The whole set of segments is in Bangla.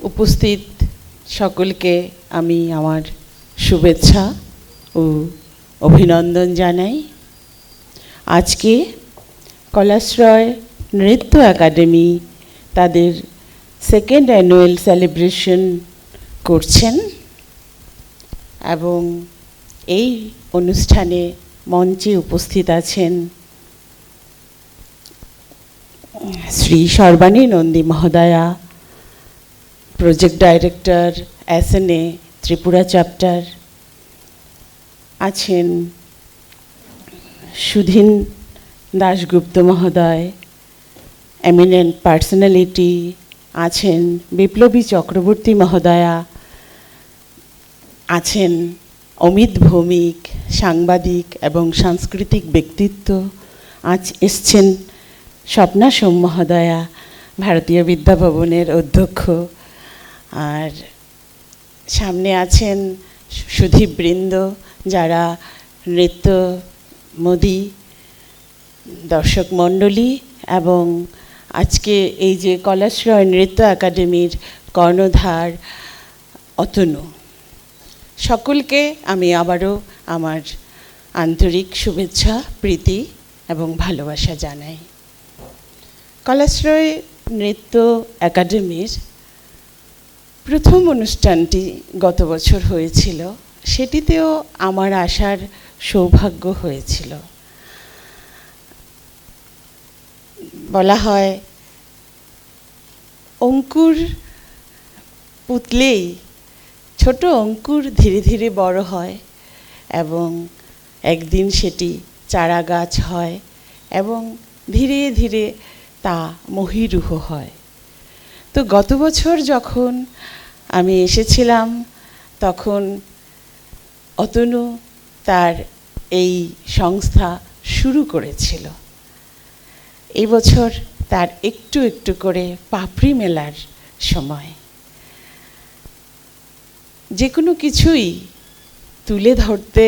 উপস্থিত সকলকে আমি আমার শুভেচ্ছা ও অভিনন্দন জানাই। আজকে কলাশ্রয় নৃত্য একাডেমি তাদের সেকেন্ড অ্যানুয়াল সেলিব্রেশন করছেন এবং এই অনুষ্ঠানে মঞ্চে উপস্থিত আছেন শ্রী সর্বাণী নন্দী মহোদয়া, project director SNA Tripura chapter, আছেন সুধীন দাশগুপ্ত মহোদয়, এমিনেন্ট পার্সোনালিটি, আছেন বিপ্লবী চক্রবর্তী মহোদয়া, আছেন অমিত ভৌমিক, সাংবাদিক এবং সাংস্কৃতিক ব্যক্তিত্ব, আজ এসছেন স্বপ্না সোম মহোদয়া, ভারতীয় বিদ্যাভবনের অধ্যক্ষ, আর সামনে আছেন সুধীবৃন্দ যারা নৃত্য মোদী, দর্শক মণ্ডলী এবং আজকে এই যে কলাশ্রয় নৃত্য একাডেমির কর্ণধার অতনু, সকলকে আমি আবারও আমার আন্তরিক শুভেচ্ছা, প্রীতি এবং ভালোবাসা জানাই। কলাশ্রয় নৃত্য একাডেমির প্রথম অনুষ্ঠানটি গত বছর হয়েছিল, সেটিতেও আমার আসার সৌভাগ্য হয়েছিল। বলা হয় অঙ্কুর পুতলেই ছোট অঙ্কুর ধীরে ধীরে বড় হয় এবং একদিন সেটি চারা গাছ হয় এবং ধীরে ধীরে তা মহীরুহ হয়। তো গত বছর যখন আমি এসেছিলাম তখন অতনু তার এই সংস্থা শুরু করেছিল। এই বছর তার একটু একটু করে পাপড়ি মেলার সময়। যে কোনো কিছুই তুলে ধরতে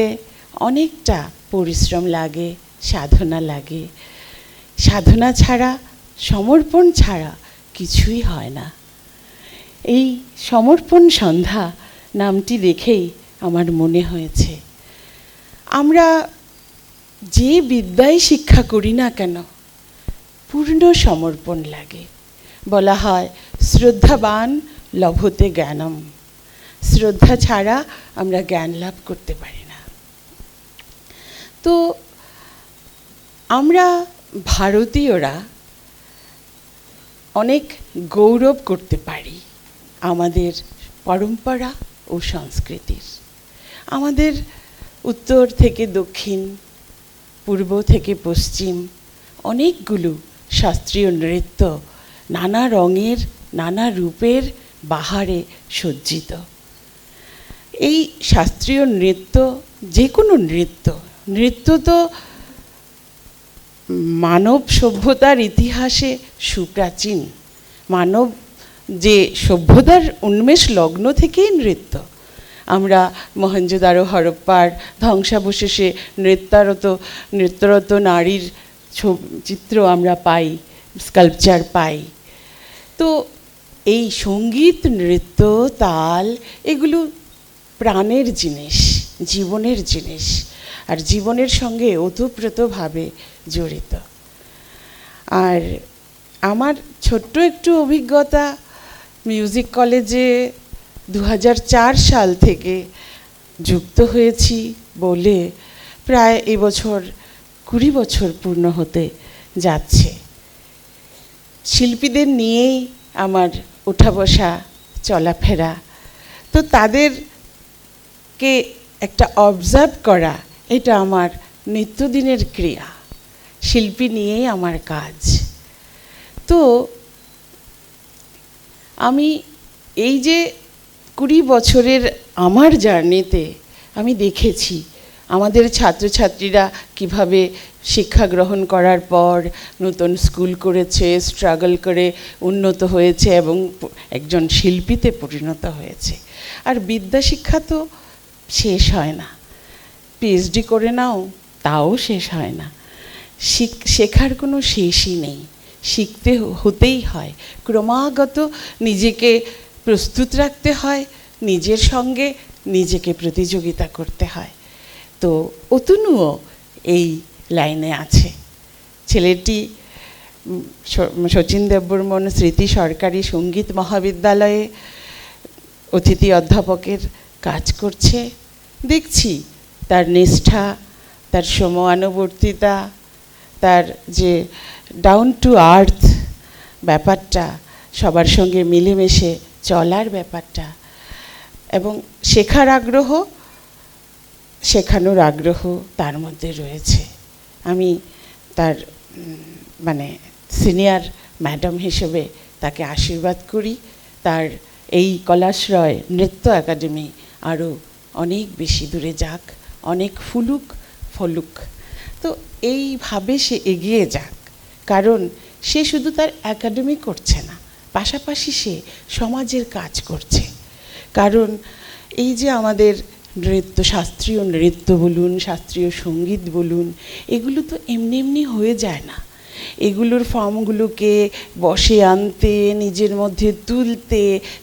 অনেকটা পরিশ্রম লাগে, সাধনা লাগে। সাধনা ছাড়া, সমর্পণ ছাড়া কিছুই হয় না। এই সমর্পণ সন্ধ্যা নামটি দেখেই আমার মনে হয়েছে আমরা যে বিদ্যাই শিক্ষা করি না কেন পূর্ণ সমর্পণ লাগে। বলা হয় শ্রদ্ধাবান লভতে জ্ঞানম, শ্রদ্ধা ছাড়া আমরা জ্ঞান লাভ করতে পারি না। তো আমরা ভারতীয়রা অনেক গৌরব করতে পারি আমাদের পরম্পরা ও সংস্কৃতির। আমাদের উত্তর থেকে দক্ষিণ, পূর্ব থেকে পশ্চিম অনেকগুলো শাস্ত্রীয় নৃত্য নানা রঙের, নানা রূপের বাহারে সজ্জিত। এই শাস্ত্রীয় নৃত্য, যে কোনো নৃত্য তো মানব সভ্যতার ইতিহাসে সুপ্রাচীন। মানব যে সভ্যতার উন্মেষ লগ্ন থেকেই নৃত্য। আমরা মহেঞ্জোদারো, হরপ্পার ধ্বংসাবশেষে নৃত্যরত নারীর চিত্র আমরা পাই, স্কাল্পচার পাই। তো এই সঙ্গীত, নৃত্য, তাল এগুলো প্রাণের জিনিস, জীবনের জিনিস, আর জীবনের সঙ্গে ওতপ্রোতভাবে জড়িত। আর আমার ছোট্ট একটু অভিজ্ঞতা, মিউজিক কলেজে 2004 সাল থেকে যুক্ত হয়েছি বলে প্রায় এবছর 20 বছর পূর্ণ হতে যাচ্ছে। শিল্পীদের নিয়েই আমার ওঠা বসা চলাফেরা। তো তাদেরকে একটা অবজার্ভ করা, এটা আমার নিত্যদিনের ক্রিয়া। শিল্পী নিয়েই আমার কাজ। তো আমি এই যে 20 বছরের আমার জার্নিতে আমি দেখেছি আমাদের ছাত্রছাত্রীরা কিভাবে শিক্ষা গ্রহণ করার পর নতুন স্কুল করেছে, স্ট্রাগল করে উন্নত হয়েছে এবং একজন শিল্পীতে পরিণত হয়েছে। আর বিদ্যা শিক্ষা তো শেষ হয় না। PhD করে নাও, তাও শেষ হয় না। শেখার কোনো শেষই নেই, শিখতে হতেই হয়। ক্রমাগত নিজেকে প্রস্তুত রাখতে হয়, নিজের সঙ্গে নিজেকে প্রতিযোগিতা করতে হয়। তো অতনুও এই লাইনে আছে। ছেলেটি শচীন দেববর্মন স্মৃতি সরকারি সঙ্গীত মহাবিদ্যালয়ে অতিথি অধ্যাপকের কাজ করছে। দেখছি তার নিষ্ঠা, তার সময়ানুবর্তিতা, তার যে ডাউন টু আর্থ ব্যাপারটা, সবার সঙ্গে মিলেমিশে চলার ব্যাপারটা, এবং শেখার আগ্রহ, শেখানোর আগ্রহ তার মধ্যে রয়েছে। আমি তার মানে সিনিয়র ম্যাডাম হিসেবে তাকে আশীর্বাদ করি। তার এই কলাশ্রয় নৃত্য একাডেমি আরও অনেক বেশি দূরে যাক, অনেক ফুলুক ফলুক। তো এইভাবে সে এগিয়ে যাক, কারণ সে শুধু তার একাডেমি করছে না, পাশাপাশি সে সমাজের কাজ করছে। কারণ এই যে আমাদের নৃত্য, শাস্ত্রীয় নৃত্য বলুন, শাস্ত্রীয় সঙ্গীত বলুন, এগুলো তো এমনি এমনি হয়ে যায় না। এগুলোর ফর্মগুলোকে বসে আনতে, নিজের মধ্যে তুলতে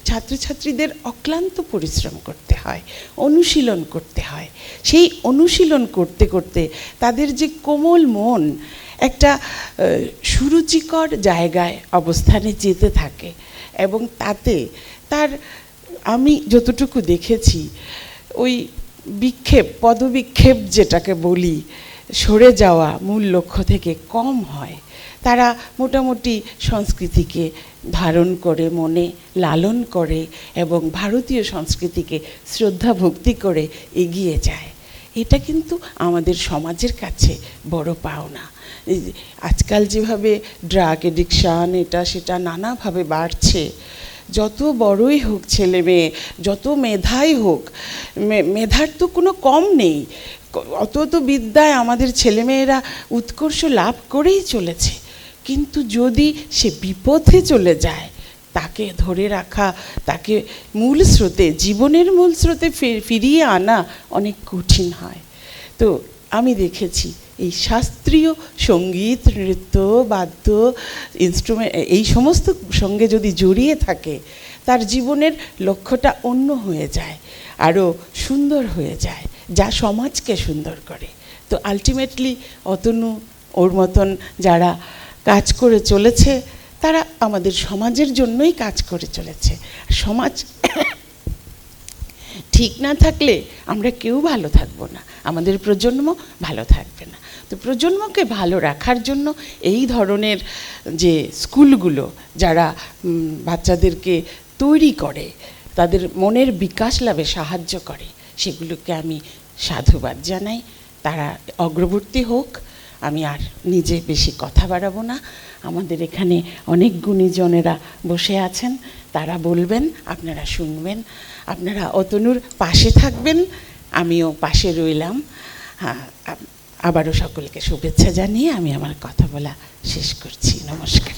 ছাত্রছাত্রীদের অক্লান্ত পরিশ্রম করতে হয়, অনুশীলন করতে হয়। সেই অনুশীলন করতে করতে তাদের যে কোমল মন একটা সুরুচিকর জায়গায় অবস্থানে যেতে থাকে, এবং তাতে তার, আমি যতটুকু দেখেছি, ওই বিক্ষেপ, পদবিক্ষেপ যেটাকে বলি, সরে যাওয়া মূল লক্ষ্য থেকে কম হয়। তারা মোটামুটি সংস্কৃতিকে ধারণ করে, মনে লালন করে, এবং ভারতীয় সংস্কৃতিকে শ্রদ্ধা ভক্তি করে এগিয়ে যায়। এটা কিন্তু আমাদের সমাজের কাছে বড় পাওনা। আজকাল যেভাবে ড্রাগ এডিকশান, এটা সেটা নানাভাবে বাড়ছে, যত বড়ই হোক ছেলে মেয়ে, যত মেধাই হোক, মেধার তো কোনো কম নেই, অত তো বিদ্যায় আমাদের ছেলেমেয়েরা উৎকর্ষ লাভ করেই চলেছে। কিন্তু যদি সে বিপথে চলে যায়, তাকে ধরে রাখা, তাকে মূল স্রোতে, জীবনের মূল স্রোতে ফিরিয়ে আনা অনেক কঠিন হয়। তো আমি দেখেছি এই শাস্ত্রীয় সঙ্গীত, নৃত্য, বাদ্য, ইনস্ট্রুমেন্ট, এই সমস্ত সঙ্গে যদি জড়িয়ে থাকে, তার জীবনের লক্ষ্যটা অন্য হয়ে যায়, আরও সুন্দর হয়ে যায়, যা সমাজকে সুন্দর করে। তো আলটিমেটলি অতনু, ওর মতন যারা কাজ করে চলেছে, তারা আমাদের সমাজের জন্যই কাজ করে চলেছে। সমাজ ঠিক না থাকলে আমরা কেউ ভালো থাকবো না, আমাদের প্রজন্ম ভালো থাকবে না। তো প্রজন্মকে ভালো রাখার জন্য এই ধরনের যে স্কুলগুলো, যারা বাচ্চাদেরকে তৈরি করে, তাদের মনের বিকাশ লাভে সাহায্য করে, সেগুলোকে আমি সাধুবাদ জানাই। তারা অগ্রবর্তী হোক। আমি আর নিজে বেশি কথা বাড়াবো না। আমাদের এখানে অনেক গুণীজনেরা বসে আছেন, তারা বলবেন, আপনারা শুনবেন, আপনারা অতনুর পাশে থাকবেন, আমিও পাশে রইলাম। আবারও সকলকে শুভেচ্ছা জানিয়ে আমি আমার কথা বলা শেষ করছি। নমস্কার।